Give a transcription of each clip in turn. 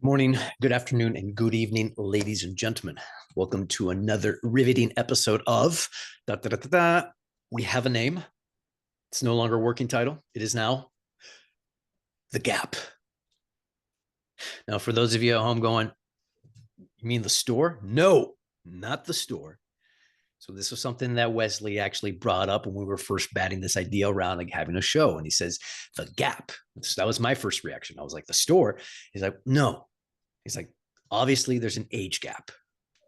Morning, good afternoon, and good evening, ladies and gentlemen. Welcome to another riveting episode of da, da, da, da, da. We Have a Name. It's no longer a working title. It is now The Gap. Now, for those of you at home going, you mean the store? No, not the store. So this was something that Wesley actually brought up when we were first batting this idea around, like having a show. And he says, The Gap. So that was my first reaction. I was like, the store? He's like, no. He's like, obviously there's an age gap.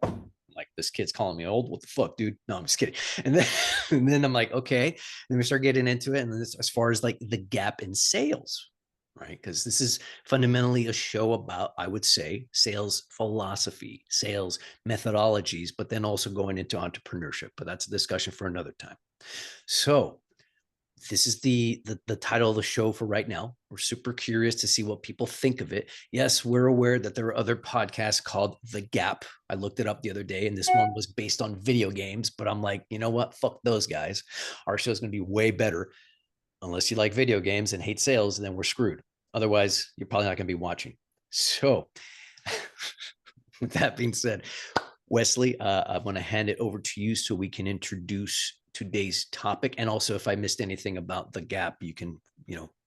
Like, this kid's calling me old. What the fuck, dude? No, I'm just kidding. And then, and then I'm like, okay. And then we start getting into it. And then as far as like the gap in sales, right? Because this is fundamentally a show about, I would say, sales philosophy, sales methodologies, but then also going into entrepreneurship. But that's a discussion for another time. So this is the title of the show for right now. We're super curious to see what people think of it. Yes, we're aware that there are other podcasts called The Gap. I looked it up the other day, and this one was based on video games, but I'm like, you know what? Fuck those guys. Our show's going to be way better. Unless you like video games and hate sales, and then we're screwed. Otherwise, you're probably not going to be watching. So with that being said, Wesley, I'm going to hand it over to you so we can introduce today's topic. And also, if I missed anything about the gap, you can,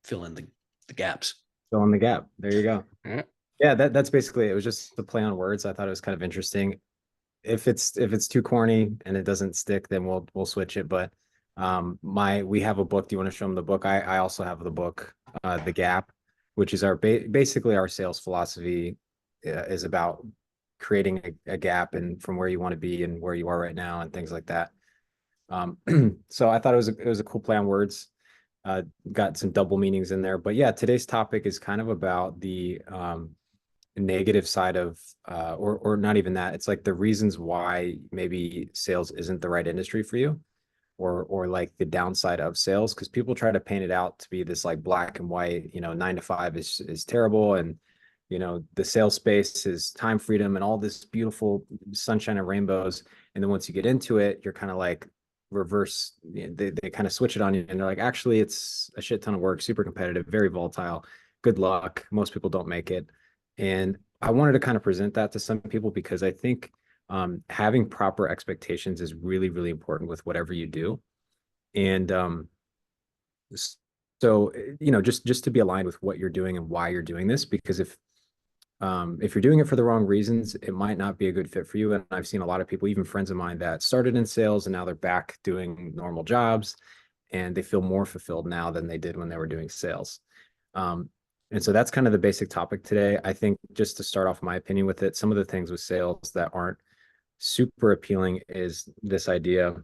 fill in the gaps. Fill in the gap. There you go. Yeah. Yeah, that's basically it. It was just the play on words. I thought it was kind of interesting. If it's too corny and it doesn't stick, then we'll switch it. But we have a book. Do you want to show them the book? I also have the book, The Gap, which is our basically our sales philosophy, is about creating a gap and from where you want to be and where you are right now and things like that. So I thought it was a cool play on words. Got some double meanings in there, but yeah, today's topic is kind of about the negative side of or not even that. It's like the reasons why maybe sales isn't the right industry for you, or like the downside of sales, because people try to paint it out to be this like black and white, 9 to 5 is terrible, and the sales space is time freedom and all this beautiful sunshine and rainbows. And then once you get into it, you're kind of like reverse. They kind of switch it on you, and they're like, actually, it's a shit ton of work, super competitive, very volatile. Good luck. Most people don't make it. And I wanted to kind of present that to some people because I think having proper expectations is really, really important with whatever you do. And so, just to be aligned with what you're doing and why you're doing this, because if you're doing it for the wrong reasons, it might not be a good fit for you. And I've seen a lot of people, even friends of mine, that started in sales and now they're back doing normal jobs, and they feel more fulfilled now than they did when they were doing sales. And so that's kind of the basic topic today. I think, just to start off my opinion with it, some of the things with sales that aren't super appealing is this idea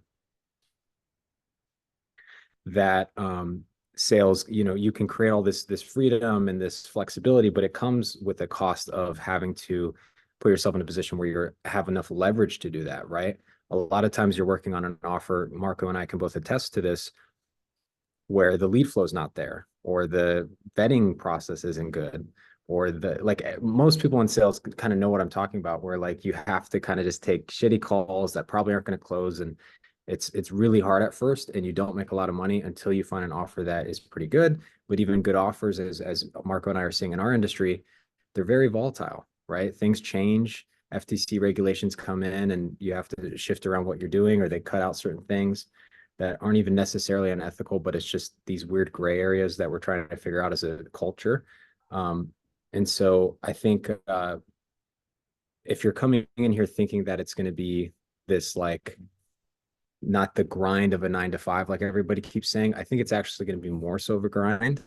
that sales, you can create all this freedom and this flexibility, but it comes with a cost of having to put yourself in a position where you have enough leverage to do that, right? A lot of times you're working on an offer, Marco and I can both attest to this, where the lead flow is not there, or the vetting process isn't good, or most people in sales kind of know what I'm talking about, where like you have to kind of just take shitty calls that probably aren't going to close, and it's really hard at first, and you don't make a lot of money until you find an offer that is pretty good. But even good offers, as Marco and I are seeing in our industry, they're very volatile, right? Things change. FTC regulations come in and you have to shift around what you're doing, or they cut out certain things that aren't even necessarily unethical, but it's just these weird gray areas that we're trying to figure out as a culture. And so I think if you're coming in here thinking that it's going to be this, like, not the grind of a 9 to 5, like everybody keeps saying, I think it's actually going to be more so of a grind.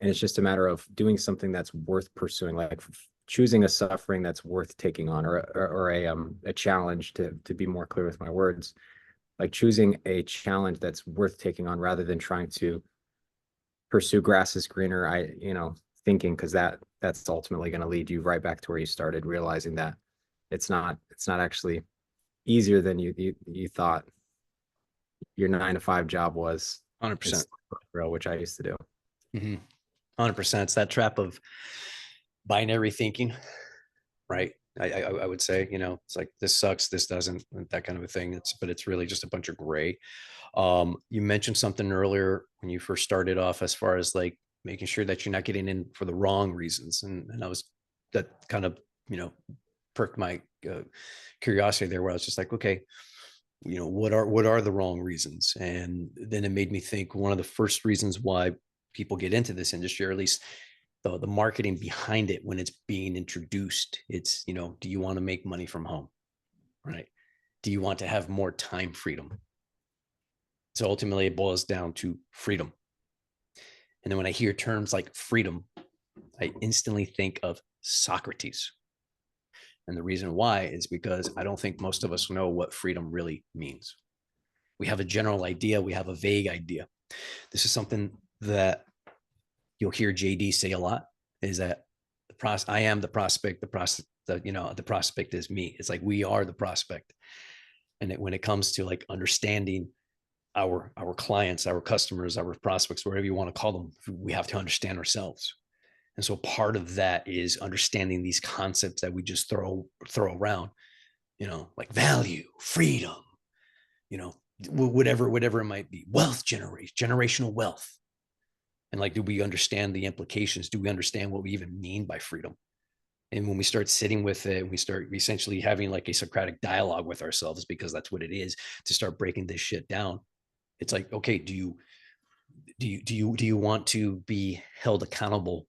And it's just a matter of doing something that's worth pursuing, like choosing a suffering that's worth taking on, or a challenge, to be more clear with my words, like choosing a challenge that's worth taking on rather than trying to pursue grass is greener, thinking, because that's ultimately going to lead you right back to where you started, realizing that it's not actually easier than you thought your 9 to 5 job was. 100%. Real, which I used to do. 100%. It's that trap of binary thinking, right? I would say, it's like, this sucks, this doesn't, that kind of a thing. But it's really just a bunch of gray. You mentioned something earlier when you first started off, as far as like making sure that you're not getting in for the wrong reasons. And I was that kind of, perked my curiosity there, where I was just like, okay, what are the wrong reasons? And then it made me think one of the first reasons why people get into this industry, or at least the marketing behind it when it's being introduced, it's, do you want to make money from home? Right? Do you want to have more time freedom? So ultimately it boils down to freedom. And then when I hear terms like freedom, I instantly think of Socrates. And the reason why is because I don't think most of us know what freedom really means. We have a general idea, we have a vague idea. This is something that you'll hear JD say a lot, is that I am the prospect, the prospect is me. It's like we are the prospect. And when it comes to like understanding our clients, our customers, our prospects, whatever you want to call them, we have to understand ourselves. And so part of that is understanding these concepts that we just throw around, like value, freedom, whatever it might be, wealth generation, generational wealth. And like, do we understand the implications? Do we understand what we even mean by freedom? And when we start sitting with it, we start essentially having like a Socratic dialogue with ourselves, because that's what it is, to start breaking this shit down. It's like, okay, do you want to be held accountable?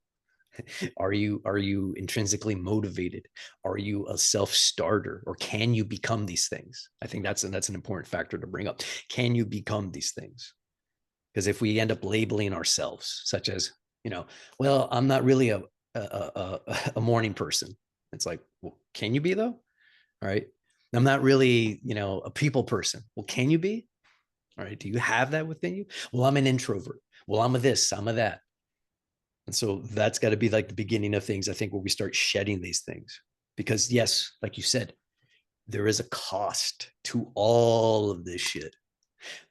Are you intrinsically motivated? Are you a self-starter, or can you become these things? I think that's an important factor to bring up. Can you become these things? Because if we end up labeling ourselves, such as, well, I'm not really a morning person. It's like, well, can you be though? All right. I'm not really, a people person. Well, can you be? All right. Do you have that within you? Well, I'm an introvert. Well, I'm a this, I'm a that. And so that's got to be like the beginning of things, I think, where we start shedding these things. Because yes, like you said, there is a cost to all of this shit.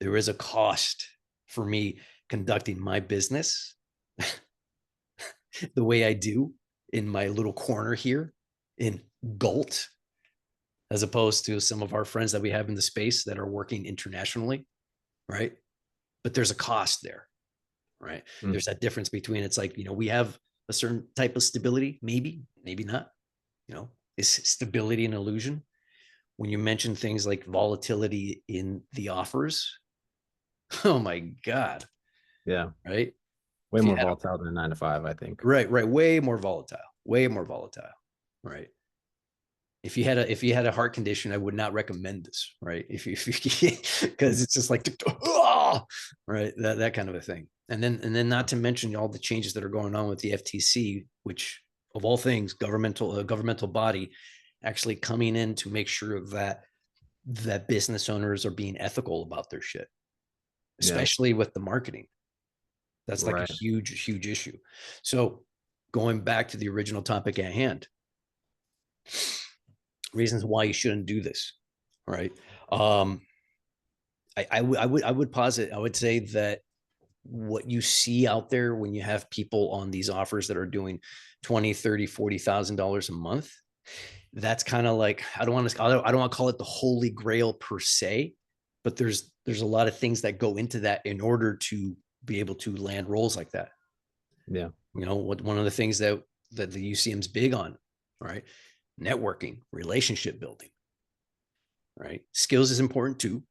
There is a cost for me conducting my business the way I do in my little corner here in Galt, as opposed to some of our friends that we have in the space that are working internationally, right? But there's a cost there, right? Mm. There's that difference between, it's like, we have a certain type of stability, maybe not, is stability an illusion? When you mention things like volatility in the offers, oh my God, Yeah. right? Way If you more had volatile than 9 to 5, I think. right, way more volatile, right? If you had a heart condition, I would not recommend this, right? If you because it's just like, right, that kind of a thing. And then not to mention all the changes that are going on with the FTC, which of all things, governmental body, actually coming in to make sure that business owners are being ethical about their shit, Yeah. especially with the marketing. That's like a Right. huge issue. So going back to the original topic at hand, reasons why you shouldn't do this, right? Um, I would posit, I would say that what you see out there when you have people on these offers that are doing 20, 30, $40,000 a month, that's kind of like, I don't want to call it the holy grail per se, but there's a lot of things that go into that in order to be able to land roles like that. Yeah. One of the things that the UCM's big on, right? Networking, relationship building, right? Skills is important too,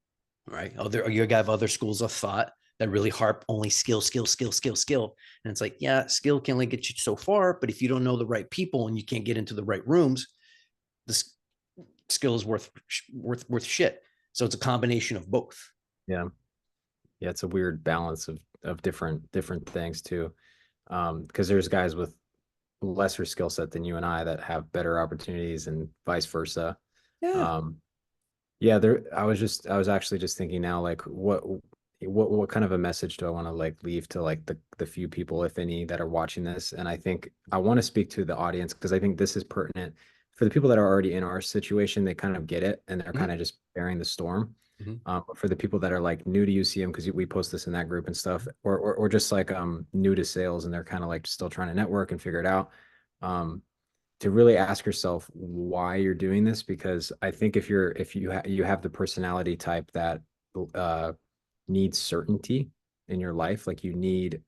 right? You have other schools of thought that really harp only skill. And it's like, yeah, skill can only get you so far, but if you don't know the right people and you can't get into the right rooms, this skill is worth shit. So it's a combination of both. Yeah. Yeah. It's a weird balance of different things too. Because there's guys with lesser skill set than you and I that have better opportunities and vice versa. Yeah. Yeah, I was actually just thinking now, like what kind of a message do I want to like leave to like the few people, if any, that are watching this? And I think I want to speak to the audience, because I think this is pertinent for the people that are already in our situation. They kind of get it and they're Mhm. kind of just bearing the storm. Mhm. But for the people that are like new to UCM, because we post this in that group and stuff, or just like new to sales and they're kind of like still trying to network and figure it out. Um, to really ask yourself why you're doing this, because I think if you have the personality type that needs certainty in your life, like you need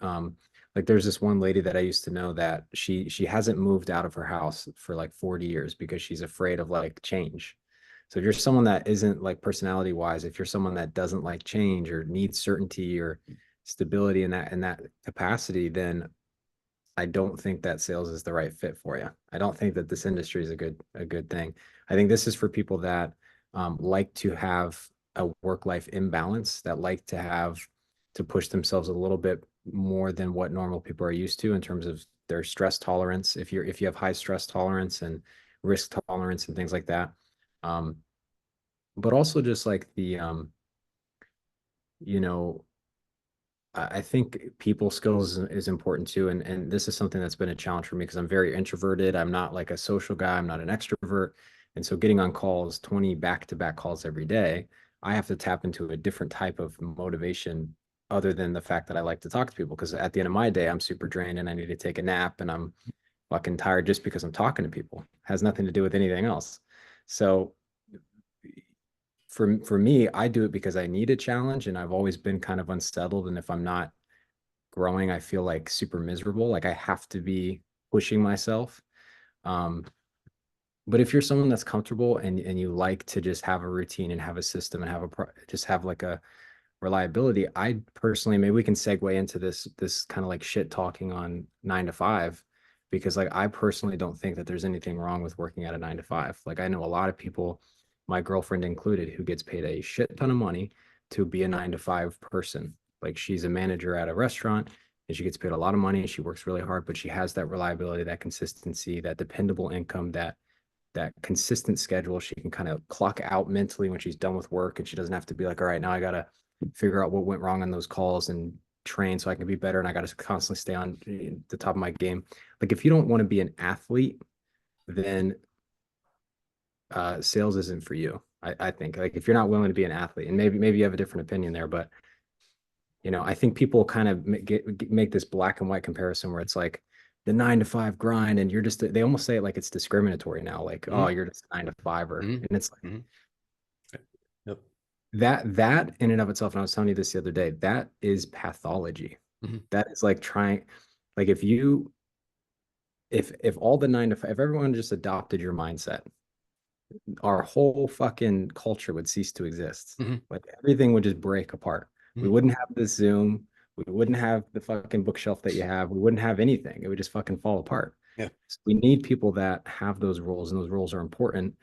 Like there's this one lady that I used to know that she hasn't moved out of her house for like 40 years because she's afraid of like change. So if you're someone that isn't like personality wise, if you're someone that doesn't like change or needs certainty or stability in that capacity, then I don't think that sales is the right fit for you. I don't think that this industry is a good thing. I think this is for people that like to have a work-life imbalance, that like to have to push themselves a little bit more than what normal people are used to in terms of their stress tolerance. If you have high stress tolerance and risk tolerance and things like that, um, but also just like the you know I think people skills is important too. And this is something that's been a challenge for me because I'm very introverted. I'm not like a social guy. I'm not an extrovert. And so getting on calls, 20 back-to-back calls every day, I have to tap into a different type of motivation other than the fact that I like to talk to people. Because at the end of my day, I'm super drained and I need to take a nap and I'm fucking tired just because I'm talking to people. It has nothing to do with anything else. So for me, I do it because I need a challenge and I've always been kind of unsettled. And if I'm not growing, I feel like super miserable. Like I have to be pushing myself. Um, but if you're someone that's comfortable and you like to just have a routine and have a system and have just have like a reliability, I personally, maybe we can segue into this kind of like shit talking on 9 to 5, because like I personally don't think that there's anything wrong with working at a 9 to 5. Like I know a lot of people, my girlfriend included, who gets paid a shit ton of money to be a 9 to 5 person. Like she's a manager at a restaurant and she gets paid a lot of money and she works really hard, but she has that reliability, that consistency, that dependable income, that consistent schedule. She can kind of clock out mentally when she's done with work and she doesn't have to be like, all right, now I gotta figure out what went wrong on those calls and train so I can be better and I got to constantly stay on the top of my game. Like if you don't want to be an athlete, then sales isn't for you. I think like if you're not willing to be an athlete, and maybe you have a different opinion there, but I think people kind of make this black and white comparison where it's like the 9 to 5 grind, and you're just they almost say it like it's discriminatory now, like oh Mhm, you're just a 9 to 5er, mhm, and it's like mhm. Yep. that in and of itself. And I was telling you this the other day. That is pathology. Mhm, That is like trying, like if all the 9 to 5, if everyone just adopted your mindset, our whole fucking culture would cease to exist. mhm, Like everything would just break apart. We mhm. wouldn't have this Zoom. We wouldn't have the fucking bookshelf that you have. We wouldn't have anything. It would just fucking fall apart. Yeah. So we need people that have those roles, and those roles are important,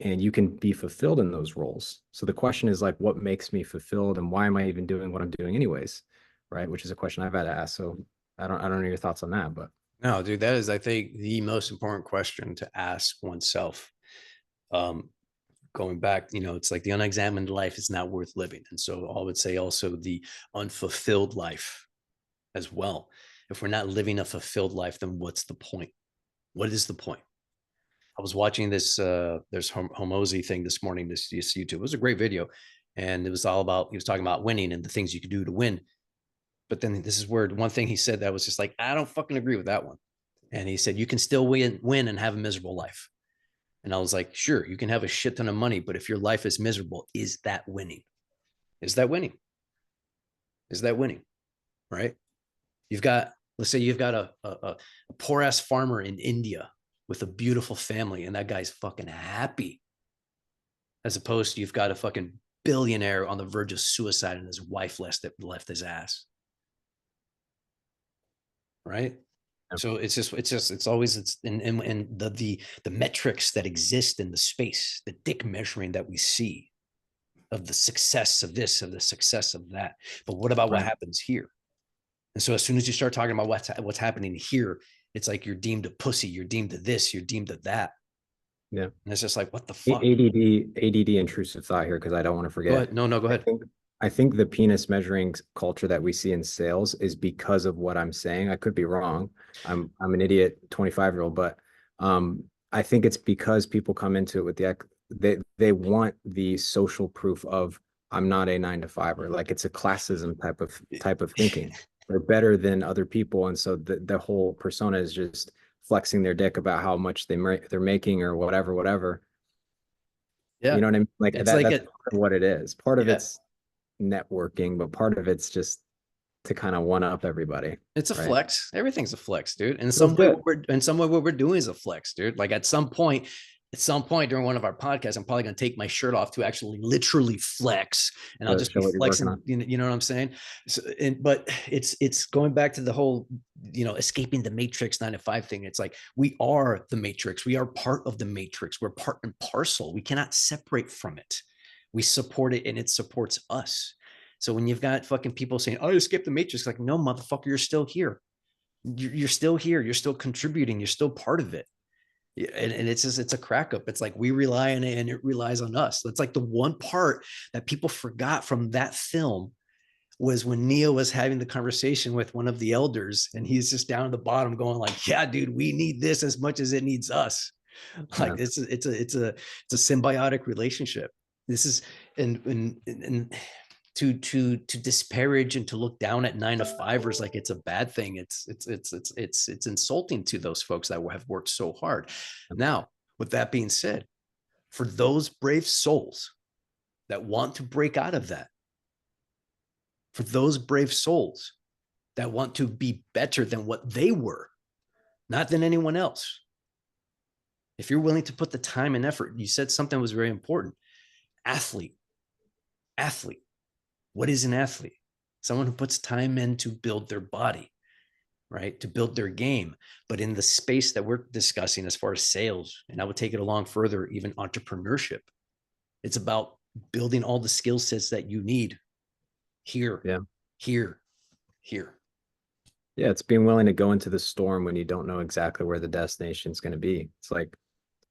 and you can be fulfilled in those roles. So the question is like, what makes me fulfilled, and why am I even doing what I'm doing anyways? Right? Which is a question I've had to ask. So I don't know your thoughts on that, but No, dude, that is, I think, the most important question to ask oneself. Um, Going back, it's like the unexamined life is not worth living. And so I would say also the unfulfilled life as well. If we're not living a fulfilled life, then what's the point? What is the point? I was watching this there's Homozy thing this morning, this YouTube. It was a great video. And it was all about, he was talking about winning and the things you could do to win. But then this is where one thing he said that was just like, I don't fucking agree with that one. And he said, you can still win and have a miserable life. And I was like, sure, you can have a shit ton of money, but if your life is miserable, is that winning? Is that winning? Is that winning? Right? You've got, let's say you've got a poor ass farmer in India with a beautiful family, and that guy's fucking happy. As opposed to you've got a fucking billionaire on the verge of suicide and his wife left his ass. Right? So it's always and the metrics that exist in the space, the dick measuring that we see of the success of this, of the success of that. But what about what right. happens here? And so as soon as you start talking about what's happening here, it's like you're deemed a pussy, you're deemed to this, you're deemed to that. Yeah. And it's just like, what the fuck? ADD intrusive thought here because I don't want to Go forget. ahead. No, go I ahead. think I think the penis measuring culture that we see in sales is because of what I'm saying. I could be wrong. I'm an idiot 25-year-old, but I think it's because people come into it with they want the social proof of I'm not a 9 to 5er. Like it's a classism type of thinking. They're better than other people, and so the whole persona is just flexing their dick about how much they're making or whatever. You Yeah. know what I mean? Like It's like that's a, part of what it is. Part of yeah. it's networking, but part of it's just to kind of one up everybody. It's a Right. flex. Everything's a flex, dude. In Feels some way, good. what we're doing is a flex, dude. Like at some point during one of our podcasts, I'm probably going to take my shirt off to actually literally flex, and I'll just be Show what you're working flexing. on. You know what I'm saying? So, but it's going back to the whole, escaping the matrix 9 to 5 thing. It's like we are the matrix. We are part of the matrix. We're part and parcel. We cannot separate from it. We support it, and it supports us. So when you've got fucking people saying, "Oh, you skipped the matrix," like, no, motherfucker, you're still here. You're still here. You're still contributing. You're still part of it. And it's a crack up. It's like we rely on it and it relies on us. It's like the one part that people forgot from that film was when Neo was having the conversation with one of the elders, and he's just down at the bottom going like, "Yeah, dude, we need this as much as it needs us." Like Yeah. it's a symbiotic relationship. This is and to disparage and to look down at 9 to 5ers like it's a bad thing. It's insulting to those folks that have worked so hard. Now, with that being said, for those brave souls that want to break out of that, for those brave souls that want to be better than what they were, not than anyone else, if you're willing to put the time and effort, you said something was very important. Athlete. What is an athlete? Someone who puts time in to build their body, right? To build their game. But in the space that we're discussing as far as sales, and I would take it along further, even entrepreneurship, it's about building all the skill sets that you need here, Yeah. here. Yeah. It's being willing to go into the storm when you don't know exactly where the destination is going to be. It's like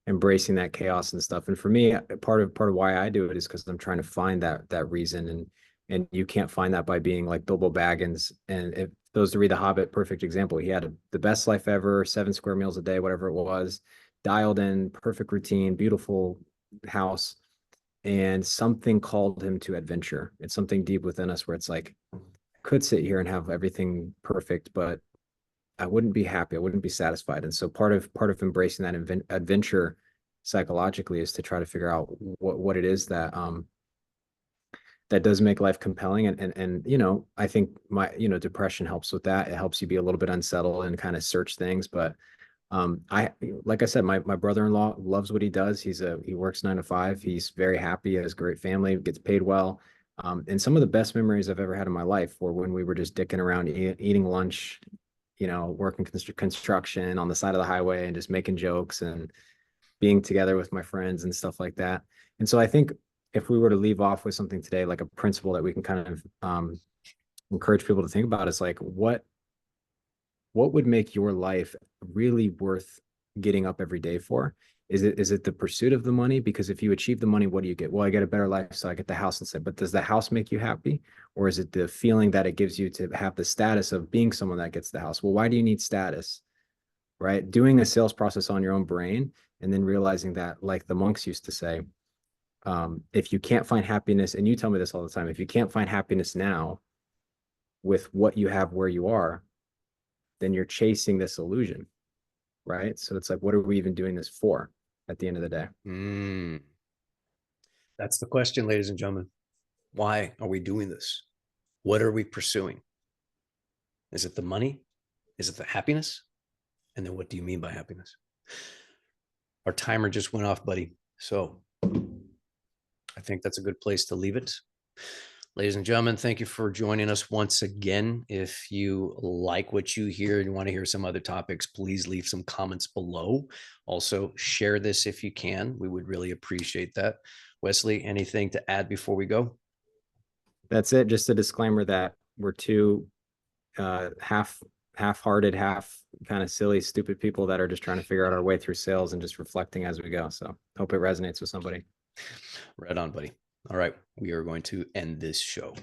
embracing that chaos and stuff. And for me, part of why I do it is because I'm trying to find that reason. And you can't find that by being like Bilbo Baggins. And if those to read The Hobbit, perfect example. He had the best life ever, 7 square meals a day, whatever it was, dialed in, perfect routine, beautiful house. And something called him to adventure. It's something deep within us where it's like, I could sit here and have everything perfect, but I wouldn't be happy. I wouldn't be satisfied. And so part of embracing that adventure psychologically is to try to figure out what it is that that does make life compelling. And I think my depression helps with that. It helps you be a little bit unsettled and kind of search things. But I like I said, my brother-in-law loves what he does. He works 9 to 5. He's very happy, has a great family, gets paid well. And some of the best memories I've ever had in my life were when we were just dicking around, eating lunch, working construction on the side of the highway and just making jokes and being together with my friends and stuff like that. And so I think if we were to leave off with something today, like a principle that we can kind of encourage people to think about, is like, what would make your life really worth getting up every day for? Is it the pursuit of the money? Because if you achieve the money, what do you get? Well, I get a better life, so I get the house instead. But does the house make you happy? Or is it the feeling that it gives you to have the status of being someone that gets the house? Well, why do you need status? Right? Doing a sales process on your own brain and then realizing that, like the monks used to say, if you can't find happiness, and you tell me this all the time, if you can't find happiness now with what you have where you are, then you're chasing this illusion, right? So it's like, what are we even doing this for at the end of the day? That's the question, ladies and gentlemen. Why are we doing this? What are we pursuing? Is it the money? Is it the happiness? And then what do you mean by happiness? Our timer just went off, buddy. So I think that's a good place to leave it. Ladies and gentlemen, thank you for joining us once again. If you like what you hear and you want to hear some other topics, please leave some comments below. Also, share this if you can. We would really appreciate that. Wesley, anything to add before we go? That's it. Just a disclaimer that we're two half-hearted, half kind of silly, stupid people that are just trying to figure out our way through sales and just reflecting as we go. So hope it resonates with somebody. Right on, buddy. All right, we are going to end this show.